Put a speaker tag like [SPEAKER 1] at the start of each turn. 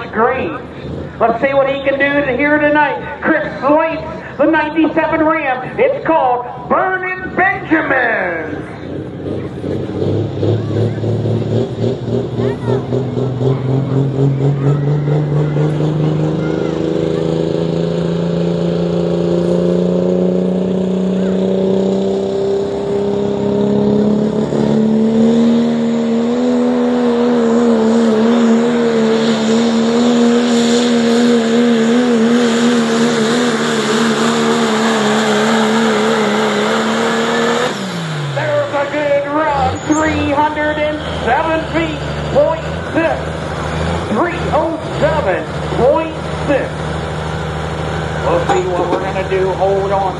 [SPEAKER 1] screens. Let's see what he can do here tonight. Chris Slate's the 97 Ram. It's called Burning Benjamins. There's a good run, 307 feet, .6. 307.6. We'll see what we're going to do. Hold on.